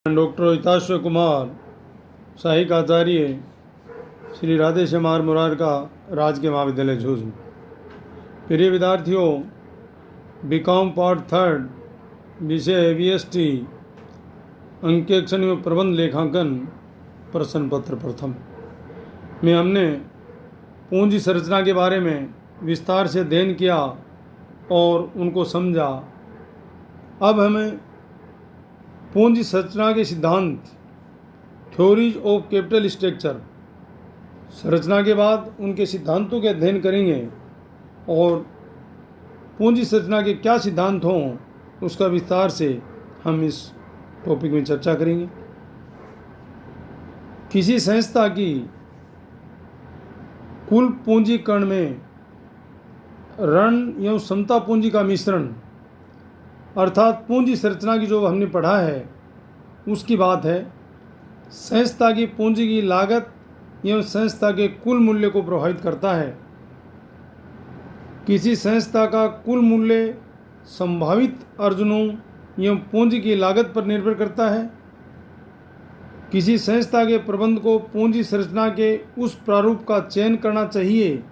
Doctor हिताश्व Kumar सहायक आचार्य Shri Radhe Shyam are Murar का राजकीय महाविद्यालय झुंझुनू। प्रिय विद्यार्थियों, बीकॉम पार्ट 3 विषय VST अंकेक्षण एवं प्रबंध लेखांकन प्रश्न पत्र प्रथम में हमने पूंजी संरचना के बारे में विस्तार से अध्ययन किया और उनको समझा। अब हमें पूंजी संरचना के सिद्धांत थ्योरीज ऑफ कैपिटल स्ट्रक्चर संरचना के बाद उनके सिद्धांतों के अध्ययन करेंगे और पूंजी संरचना के क्या सिद्धांत हों उसका विस्तार से हम इस टॉपिक में चर्चा करेंगे। किसी संस्था की कुल पूंजीकरण में ऋण एवं समता पूंजी का मिश्रण अर्थात पूंजी संरचना की जो हमने पढ़ा है उसकी बात है। संस्था की पूंजी की लागत एवं संस्था के कुल मूल्य को प्रभावित करता है। किसी संस्था का कुल मूल्य संभावित अर्जनों एवं पूंजी की लागत पर निर्भर करता है। किसी संस्था के प्रबंध को पूंजी संरचना के उस प्रारूप का चयन करना चाहिए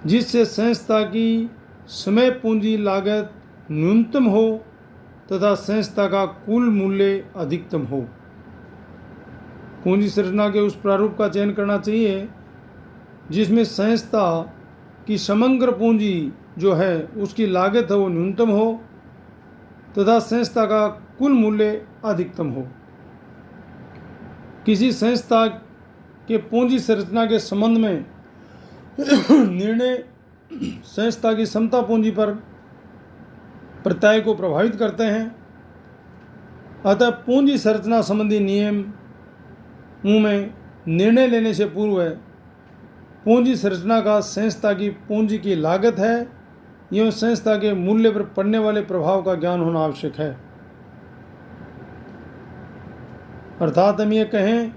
जिससे संस्था की समय पूंजी लागत न्यूनतम हो तथा संस्था का कुल मूल्य अधिकतम हो। पूंजी संरचना के उस प्रारूप का चयन करना चाहिए जिसमें संस्था की समग्र पूंजी जो है उसकी लागत है वो न्यूनतम हो तथा संस्था का कुल मूल्य अधिकतम हो। किसी संस्था के पूंजी संरचना के संबंध में निर्णय संस्था की समता पूंजी पर प्रत्यय को प्रभावित करते हैं। अतः पूंजी संरचना संबंधी नियमों में निर्णय लेने से पूर्व पूंजी संरचना का संस्था की पूंजी की लागत है एवं संस्था के मूल्य पर पड़ने वाले प्रभाव का ज्ञान होना आवश्यक है। अर्थात हम ये कहें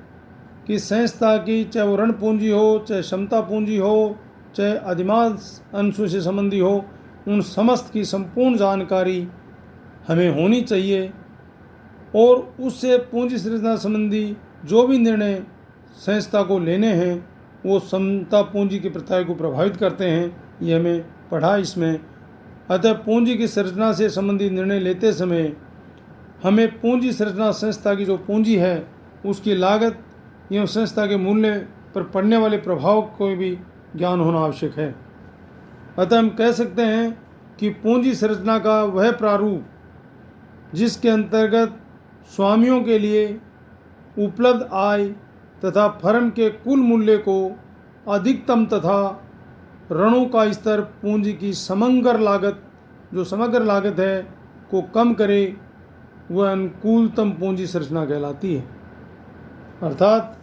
कि संस्था की चाहे वो ऋण पूंजी हो, चाहे समता पूंजी हो, चाहे अधिमांश अंशों से संबंधी हो, उन समस्त की संपूर्ण जानकारी हमें होनी चाहिए और उससे पूंजी संरचना संबंधी जो भी निर्णय संस्था को लेने हैं वो समता पूंजी की प्रथाएं को प्रभावित करते हैं। ये हमें पढ़ा इसमें। अतः पूंजी की संरचना से संबंधित निर्णय लेते समय हमें पूंजी संरचना संस्था की जो पूंजी है उसकी लागत एवं संस्था के मूल्य पर पड़ने वाले प्रभाव को भी ज्ञान होना आवश्यक है। अतः हम कह सकते हैं कि पूंजी संरचना का वह प्रारूप जिसके अंतर्गत स्वामियों के लिए उपलब्ध आय तथा फर्म के कुल मूल्य को अधिकतम तथा ऋणों का स्तर पूंजी की समग्र लागत है को कम करे वह अनुकूलतम पूंजी संरचना कहलाती है। अर्थात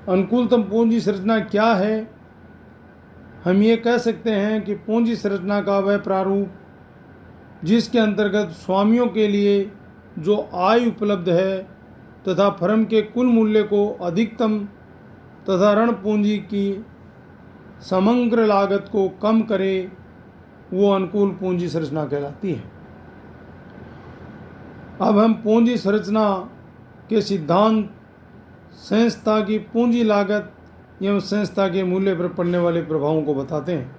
अनुकूलतम पूंजी संरचना क्या है? हम ये कह सकते हैं कि पूंजी संरचना का वह प्रारूप जिसके अंतर्गत स्वामियों के लिए जो आय उपलब्ध है तथा फर्म के कुल मूल्य को अधिकतम तथा ऋण पूंजी की समग्र लागत को कम करे वो अनुकूल पूंजी संरचना कहलाती है। अब हम पूंजी संरचना के सिद्धांत संस्था की पूंजी लागत एवं संस्था के मूल्य पर पड़ने वाले प्रभावों को बताते हैं।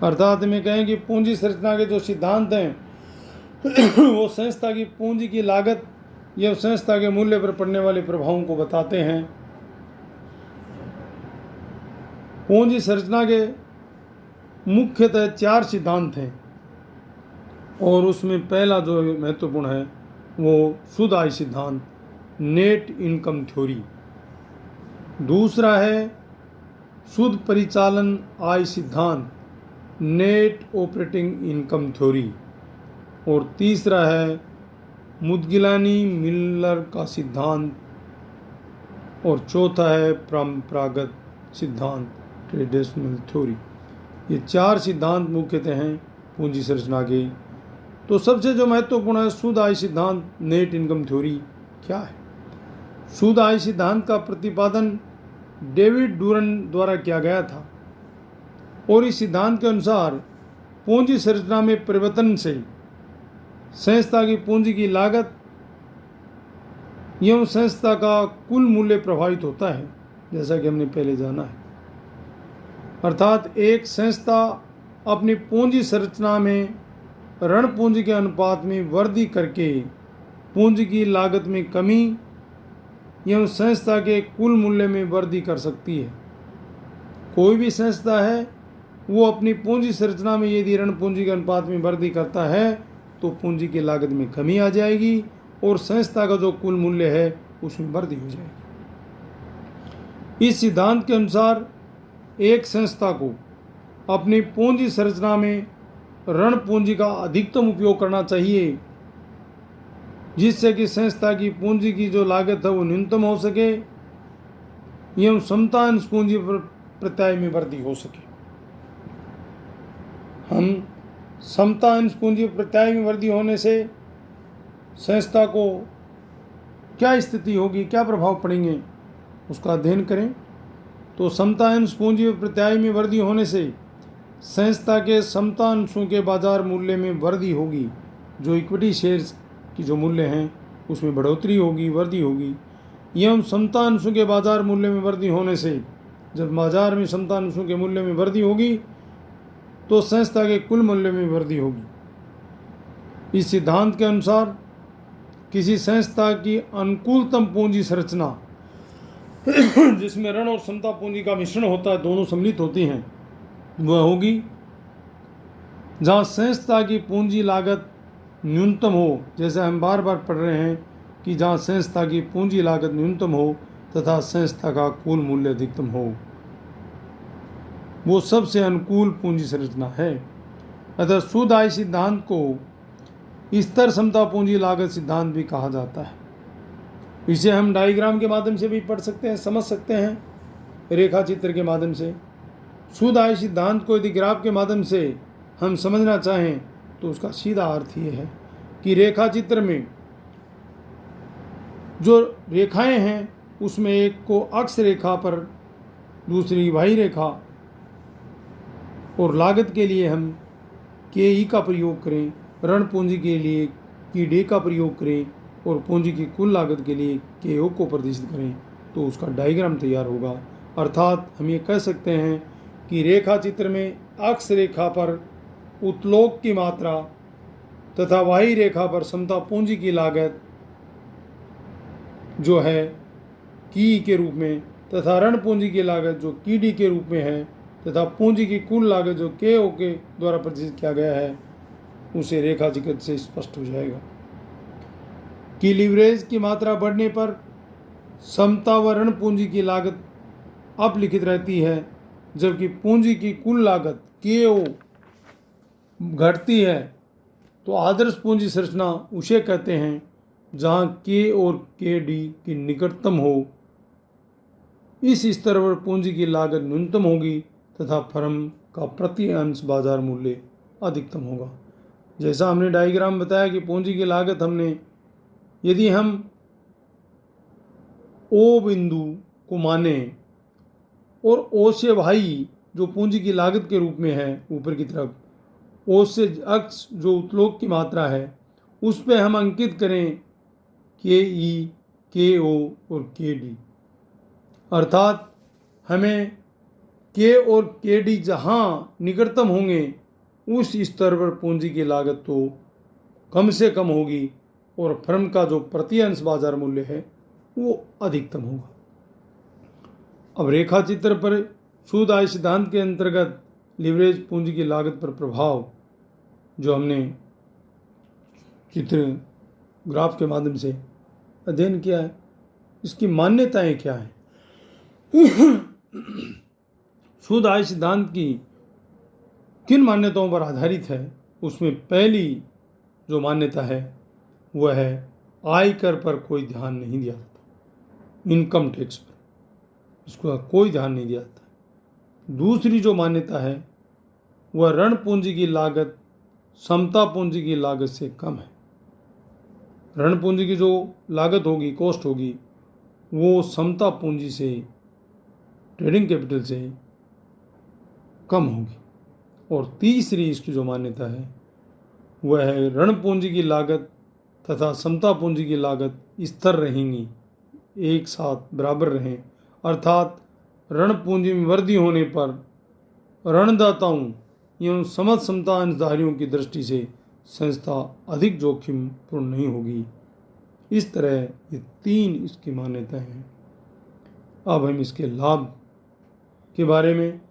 अर्थात में कहें कि पूंजी संरचना के जो सिद्धांत हैं वो संस्था की पूंजी की लागत एवं संस्था के मूल्य पर पड़ने वाले प्रभावों को बताते हैं। पूंजी संरचना के मुख्यतः 4 सिद्धांत हैं और उसमें पहला जो महत्वपूर्ण है वो शुद्ध आय सिद्धांत, नेट इनकम थ्योरी। दूसरा है शुद्ध परिचालन आय सिद्धांत, नेट ऑपरेटिंग इनकम थ्योरी। और तीसरा है मुदगिलानी मिलर का सिद्धांत। और चौथा है परंपरागत सिद्धांत, ट्रेडिशनल थ्योरी। ये 4 सिद्धांत मुख्यतः हैं पूंजी संरचना के। तो सबसे जो महत्वपूर्ण है शुद्ध आय सिद्धांत, नेट इनकम थ्योरी क्या है? शुद्ध आय सिद्धांत का प्रतिपादन डेविड डूरन द्वारा किया गया था और इस सिद्धांत के अनुसार पूंजी संरचना में परिवर्तन से संस्था की पूंजी की लागत एवं संस्था का कुल मूल्य प्रभावित होता है, जैसा कि हमने पहले जाना है। अर्थात एक संस्था अपनी पूंजी संरचना में ऋण पूंजी के अनुपात में वृद्धि करके पूंजी की लागत में कमी एवं संस्था के कुल मूल्य में वृद्धि कर सकती है। कोई भी संस्था है वो अपनी पूंजी संरचना में यदि ऋण पूंजी के अनुपात में वृद्धि करता है तो पूंजी की लागत में कमी आ जाएगी और संस्था का जो कुल मूल्य है उसमें वृद्धि हो जाएगी। इस सिद्धांत के अनुसार एक संस्था को अपनी पूंजी संरचना में ऋण पूंजी का अधिकतम उपयोग करना चाहिए, जिससे कि संस्था की पूंजी की जो लागत है वो न्यूनतम हो सके एवं समता अंश पूंजी प्रत्याय में वृद्धि हो सके। हम समता अंश पूंजी प्रत्याय में वृद्धि होने से संस्था को क्या स्थिति होगी, क्या प्रभाव पड़ेंगे, उसका अध्ययन करें। तो समता अंश पूंजी प्रत्याय में वृद्धि होने से संस्था के समता अंशों के बाजार मूल्य में वृद्धि होगी। जो इक्विटी शेयर्स की जो मूल्य हैं उसमें बढ़ोतरी होगी, वृद्धि होगी। एवं समता अंशों के बाजार मूल्य में वृद्धि होने से जब बाजार में समता अंशों के मूल्य में वृद्धि होगी तो संस्था के कुल मूल्य में वृद्धि होगी। इस सिद्धांत के अनुसार किसी संस्था की अनुकूलतम पूंजी संरचना जिसमें ऋण और समता पूंजी का मिश्रण होता है, दोनों सम्मिलित होती हैं, वह होगी जहां संस्था की पूंजी लागत न्यूनतम हो। जैसे हम बार बार पढ़ रहे हैं कि जहां संस्था की पूंजी लागत न्यूनतम हो तथा संस्था का कुल मूल्य अधिकतम हो, वो सबसे अनुकूल पूंजी संरचना है। अतः शुद्ध आय सिद्धांत को स्तर समता पूंजी लागत सिद्धांत भी कहा जाता है। इसे हम डायग्राम के माध्यम से भी पढ़ सकते हैं, समझ सकते हैं, रेखा चित्र के माध्यम से। शुद्ध आय सिद्धांत को यदि ग्राफ के माध्यम से हम समझना चाहें तो उसका सीधा अर्थ ये है कि रेखा चित्र में जो रेखाएं हैं उसमें एक को अक्ष रेखा पर, दूसरी वाही रेखा, और लागत के लिए हम के का प्रयोग करें, ऋण पूंजी के लिए की डे का प्रयोग करें और पूंजी की कुल लागत के लिए के ओ को प्रदर्शित करें तो उसका डायग्राम तैयार होगा। अर्थात हम ये कह सकते हैं कि रेखा चित्र में अक्ष रेखा पर उत्तोलन की मात्रा तथा वाही रेखा पर समता पूंजी की लागत जो है की के रूप में तथा ऋण पूंजी की लागत जो की डी के रूप में है तथा पूंजी की कुल लागत जो के ओ के द्वारा प्रदर्शित किया गया है, उसे रेखा चित्र से स्पष्ट हो जाएगा कि लीवरेज की मात्रा बढ़ने पर समता व ऋण पूंजी की लागत अपलिखित रहती है, जबकि पूंजी की कुल लागत के ओ घटती है। तो आदर्श पूंजी संरचना उसे कहते हैं जहां के और के डी की निकटतम हो। इस स्तर पर पूंजी की लागत न्यूनतम होगी तथा फर्म का प्रति अंश बाजार मूल्य अधिकतम होगा। जैसा हमने डायग्राम बताया कि पूंजी की लागत हमने, यदि हम ओ बिंदु को माने और ओ से भाई जो पूंजी की लागत के रूप में है ऊपर की तरफ, ओ से अक्ष जो उत्तोलन की मात्रा है उस पे हम अंकित करें के ई, के ओ और के डी। अर्थात हमें के और के डी जहाँ निकटतम होंगे उस स्तर पर पूंजी की लागत तो कम से कम होगी और फर्म का जो प्रति अंश बाजार मूल्य है वो अधिकतम होगा। अब रेखा चित्र पर शुद्ध आय सिद्धांत के अंतर्गत लीवरेज पूंजी की लागत पर प्रभाव जो हमने चित्र ग्राफ के माध्यम से अध्ययन किया है, इसकी मान्यताएं क्या हैं। शुद्ध आय सिद्धांत की किन मान्यताओं पर आधारित है, उसमें पहली जो मान्यता है वह है आयकर पर कोई ध्यान नहीं दिया जाता, इनकम टैक्स पर इसका कोई ध्यान नहीं दिया जाता। दूसरी जो मान्यता है वह ऋण पूंजी की लागत समता पूंजी की लागत से कम है। ऋण पूंजी की जो लागत होगी, कॉस्ट होगी, वो समता पूंजी से, ट्रेडिंग कैपिटल से कम होगी। और तीसरी इसकी जो मान्यता है वह है ऋण पूंजी की लागत तथा समता पूंजी की लागत स्थिर रहेंगी, एक साथ बराबर रहें, अर्थात ऋण पूंजी में वृद्धि होने पर ऋणदाताओं एवं समस्त समता अंशधारियों की दृष्टि से संस्था अधिक जोखिम पूर्ण नहीं होगी। इस तरह ये 3 इसकी मान्यताएं हैं। अब हम इसके लाभ के बारे में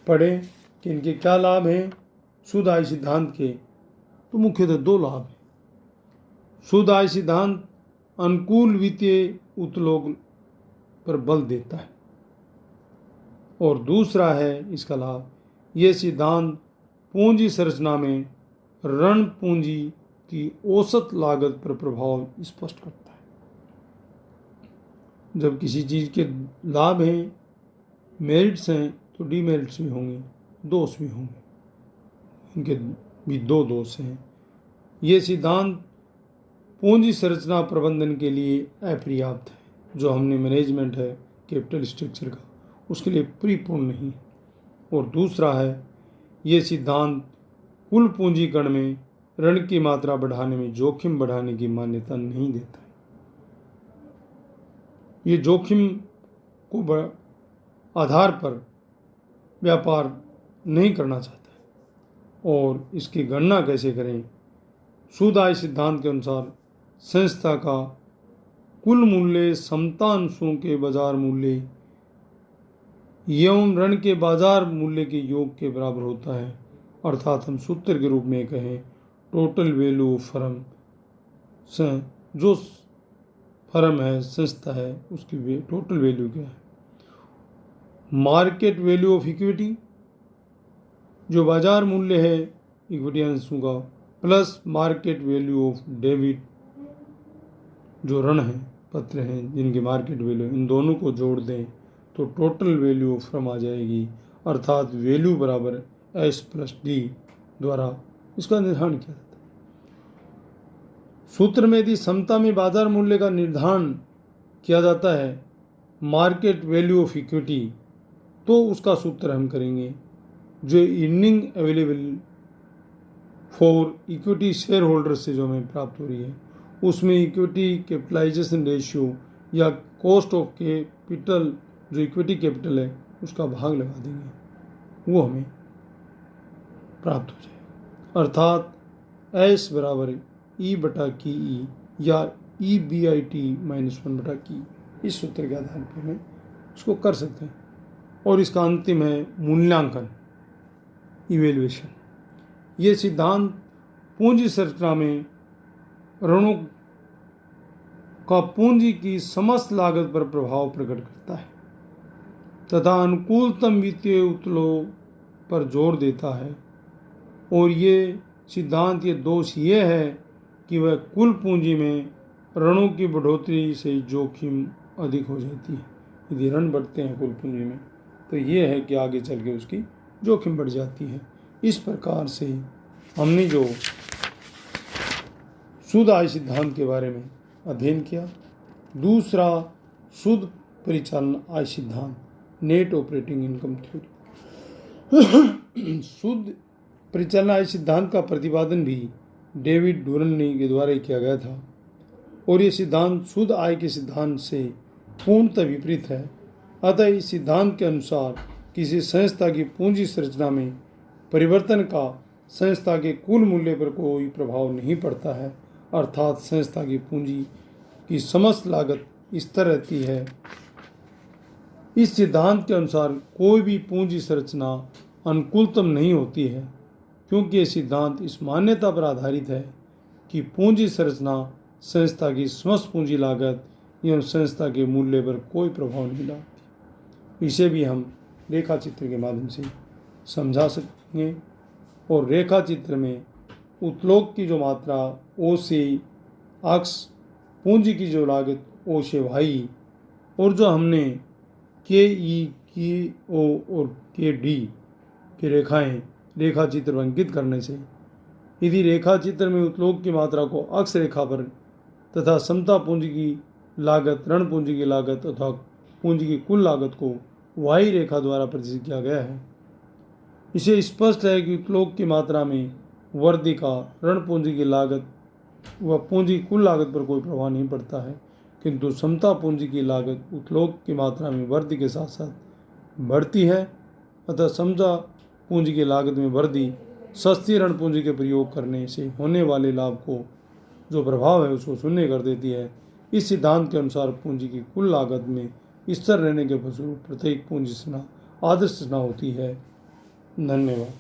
पढ़ें कि इनके क्या लाभ हैं। शुद्ध आय सिद्धांत के तो मुख्यतः 2 लाभ हैं। शुद्ध आय सिद्धांत अनुकूल वित्तीय उत्तोलन पर बल देता है, और दूसरा है इसका लाभ, ये सिद्धांत पूंजी संरचना में ऋण पूंजी की औसत लागत पर प्रभाव स्पष्ट करता है। जब किसी चीज़ के लाभ हैं, मेरिट्स हैं, तो डीमेरिट्स भी होंगे, दोष भी होंगे। इनके भी 2 दोष हैं। ये सिद्धांत पूंजी संरचना प्रबंधन के लिए अपर्याप्त है। जो हमने मैनेजमेंट है कैपिटल स्ट्रक्चर का, उसके लिए परिपूर्ण नहीं है। और दूसरा है, ये सिद्धांत कुल पूंजीकरण में ऋण की मात्रा बढ़ाने में जोखिम बढ़ाने की मान्यता नहीं देता है। ये जोखिम को आधार पर व्यापार नहीं करना चाहता है। और इसकी गणना कैसे करें? शुद्ध आय सिद्धांत के अनुसार संस्था का कुल मूल्य समता अंशों के बाजार मूल्य एवं ऋण के बाजार मूल्य के योग के बराबर होता है। अर्थात हम सूत्र के रूप में कहें, टोटल वैल्यू ऑफ फर्म, जो फर्म है, संस्था है, उसकी टोटल वैल्यू क्या है। मार्केट वैल्यू ऑफ इक्विटी, जो बाजार मूल्य है इक्विटी अंशों का, plus market value of debit, जो ऋण है, पत्र हैं जिनकी मार्केट वैल्यू, इन दोनों को जोड़ दें तो टोटल वैल्यू ऑफ फर्म आ जाएगी। अर्थात वैल्यू बराबर S+D द्वारा इसका निर्धारण किया जाता है। सूत्र में यदि समता में बाजार मूल्य का निर्धारण किया जाता है मार्केट वैल्यू ऑफ इक्विटी, तो उसका सूत्र हम करेंगे जो earning available for equity share holder से जो हमें प्राप्त हो रही है, उसमें इक्विटी कैपिटलाइजेशन रेशियो या कॉस्ट ऑफ कैपिटल, जो इक्विटी कैपिटल है, उसका भाग लगा देंगे, वो हमें प्राप्त हो जाएगा। अर्थात S बराबर E/KE या EBIT-1/KE, इस सूत्र के आधार पर हमें इसको कर सकते हैं। और इसका अंतिम है मूल्यांकन, इवेल्युएशन। ये सिद्धांत पूंजी संरचना में ऋणों का पूंजी की समस्त लागत पर प्रभाव प्रकट करता है तथा अनुकूलतम वित्तीय उत्तोलन पर जोर देता है। और ये सिद्धांत ये दोष ये है कि वह कुल पूंजी में ऋणों की बढ़ोतरी से जोखिम अधिक हो जाती है। यदि ऋण बढ़ते हैं कुल पूंजी में, तो ये है कि आगे चल के उसकी जोखिम बढ़ जाती है। इस प्रकार से हमने जो शुद्ध आय सिद्धांत के बारे में अध्ययन किया। दूसरा, शुद्ध परिचालन आय सिद्धांत, नेट ऑपरेटिंग इनकम थ्योरी। शुद्ध परिचालन आय सिद्धांत का प्रतिपादन भी डेविड डूरनी के द्वारा किया गया था, और ये सिद्धांत शुद्ध आय के सिद्धांत से पूर्णतः विपरीत है। अतः इस सिद्धांत के अनुसार किसी संस्था की पूंजी संरचना में परिवर्तन का संस्था के कुल मूल्य पर कोई प्रभाव नहीं पड़ता है। अर्थात संस्था की पूंजी की समस्त लागत स्थिर रहती है। इस सिद्धांत के अनुसार कोई भी पूंजी संरचना अनुकूलतम नहीं होती है, क्योंकि ये सिद्धांत इस मान्यता पर आधारित है कि पूंजी संरचना संस्था की समस्त पूंजी लागत एवं संस्था के मूल्य पर कोई प्रभाव नहीं डालती। इसे भी हम रेखा चित्र के माध्यम से समझा सकेंगे। और रेखा चित्र में उत्तोलन की जो मात्रा O से अक्ष, पूंजी की जो लागत O से Y, और जो हमने KE, KO और KD की रेखाएं रेखा चित्र अंकित करने से, यदि रेखा चित्र में उत्तोलन की मात्रा को अक्ष रेखा पर तथा समता पूंजी की लागत, ऋण पूंजी की लागत तथा पूंजी की कुल लागत को Y रेखा द्वारा प्रदर्शित किया गया है। इसे स्पष्ट है कि उत्तोलन की मात्रा में वर्दी का ऋण पूंजी की लागत व पूंजी कुल लागत पर कोई प्रभाव नहीं पड़ता है, किंतु समता पूंजी की लागत उत्तोलन की मात्रा में वृद्धि के साथ साथ बढ़ती है। अतः समता पूंजी की लागत में वृद्धि सस्ती ऋण पूंजी के प्रयोग करने से होने वाले लाभ को जो प्रभाव है उसको शून्य कर देती है। इस सिद्धांत के अनुसार पूंजी की कुल लागत में स्थिर रहने के फलस्वरूप प्रत्येक पूंजी संरचना आदर्श संरचना होती है। धन्यवाद।